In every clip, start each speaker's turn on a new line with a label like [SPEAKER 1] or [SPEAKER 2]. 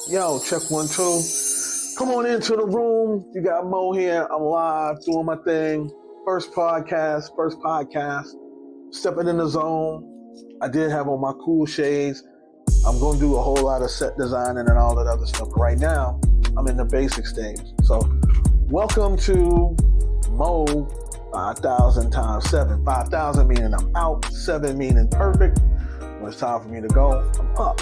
[SPEAKER 1] Yo, check 1 2. Come on into the room. You got Mo here. I'm live doing my thing. First podcast. Stepping in the zone. I did have on my cool shades. I'm going to do a whole lot of set designing and all that other stuff. But right now, I'm in the basic stage. So, welcome to Mo 5000x7. 5000 meaning I'm out. 7 meaning perfect. When it's time for me to go, I'm up.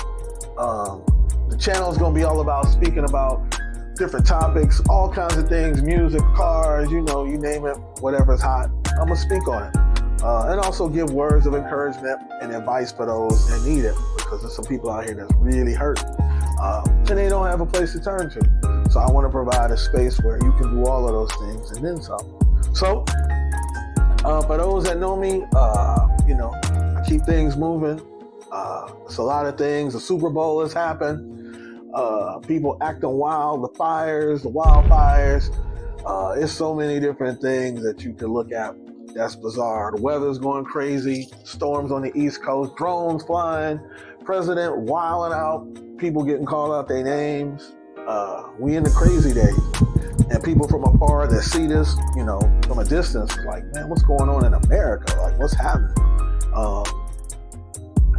[SPEAKER 1] The channel is going to be all about speaking about different topics, all kinds of things, music, cars, you name it, whatever's hot. I'm going to speak on it. And also give words of encouragement and advice for those that need it, because there's some people out here that's really hurt. And they don't have a place to turn to. So I want to provide a space where you can do all of those things and then some. So, for those that know me, I keep things moving. It's a lot of things. The Super Bowl has happened. People acting wild, the wildfires. It's so many different things that you can look at. That's bizarre. The weather's going crazy. Storms on the East Coast, drones flying, president wilding out, people getting called out their names. We in the crazy days. And people from afar that see this, from a distance, like, man, what's going on in America? Like, what's happening?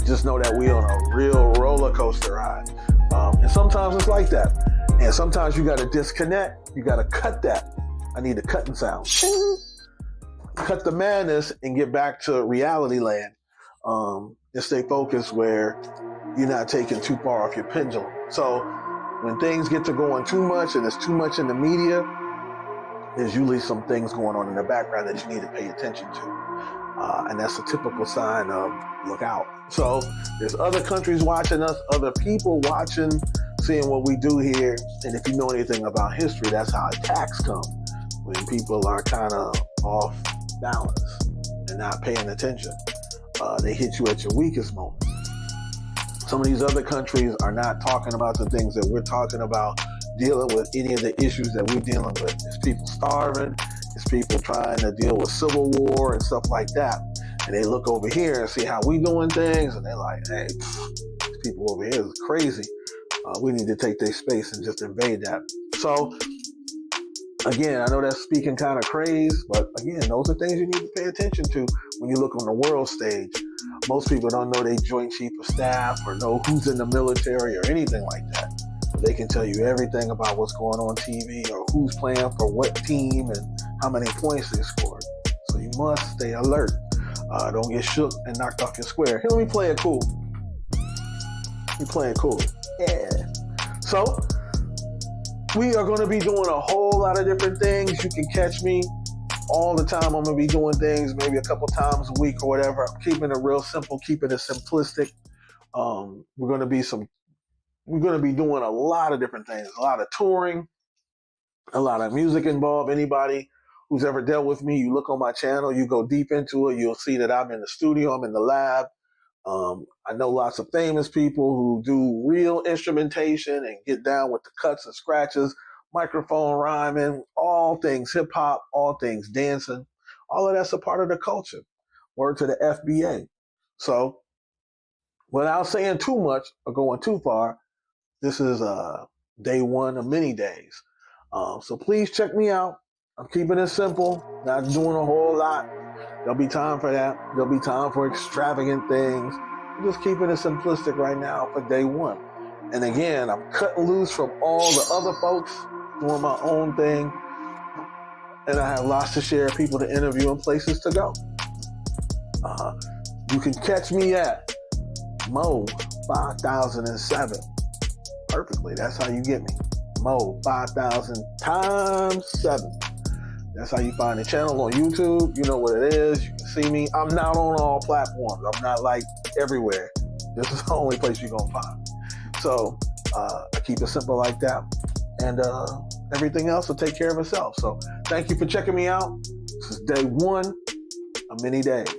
[SPEAKER 1] Just know that we on a real roller coaster ride. And sometimes it's like that. And sometimes you got to disconnect. You got to cut that. I need the cutting sound. Cut the madness and get back to reality land. And stay focused where you're not taking too far off your pendulum. So when things get to going too much and there's too much in the media, there's usually some things going on in the background that you need to pay attention to. And that's a typical sign of look out. So there's other countries watching us, other people watching, seeing what we do here. And if you know anything about history, that's how attacks come. When people are kind of off balance and not paying attention. They hit you at your weakest moment. Some of these other countries are not talking about the things that we're talking about, dealing with any of the issues that we're dealing with. It's people starving. It's people trying to deal with civil war and stuff like that. And they look over here and see how we doing things. And they're like, hey, these people over here is crazy. We need to take their space and just invade that. So, again, I know that's speaking kind of crazy, but again, those are things you need to pay attention to when you look on the world stage. Most people don't know they Joint Chief of Staff or know who's in the military or anything like that. But they can tell you everything about what's going on TV or who's playing for what team and how many points they scored. So you must stay alert. Don't get shook and knocked off your square. Here, let me play it cool. You playing cool. Yeah. So, we are going to be doing a whole lot of different things. You can catch me all the time. I'm going to be doing things maybe a couple times a week or whatever. I'm keeping it real simple, keeping it simplistic. We're going to be doing a lot of different things. A lot of touring, a lot of music involved. Anybody who's ever dealt with me, you look on my channel, you go deep into it, you'll see that I'm in the studio, I'm in the lab. I know lots of famous people who do real instrumentation and get down with the cuts and scratches, microphone rhyming, all things hip hop, all things dancing. All of that's a part of the culture. Word to the FBA. So, without saying too much or going too far, this is day one of many days. So please check me out. I'm keeping it simple, not doing a whole lot. There'll be time for that. There'll be time for extravagant things. I'm just keeping it simplistic right now for day one. And again, I'm cutting loose from all the other folks, doing my own thing. And I have lots to share, people to interview, and places to go. You can catch me at Mo 5000x7. Perfectly, that's how you get me. Mo 5000x7. That's how you find the channel on YouTube. You know what it is. You can see me. I'm not on all platforms. I'm not like everywhere. This is the only place you're going to find me. So I keep it simple like that. And everything else will take care of itself. So thank you for checking me out. This is day one of many days.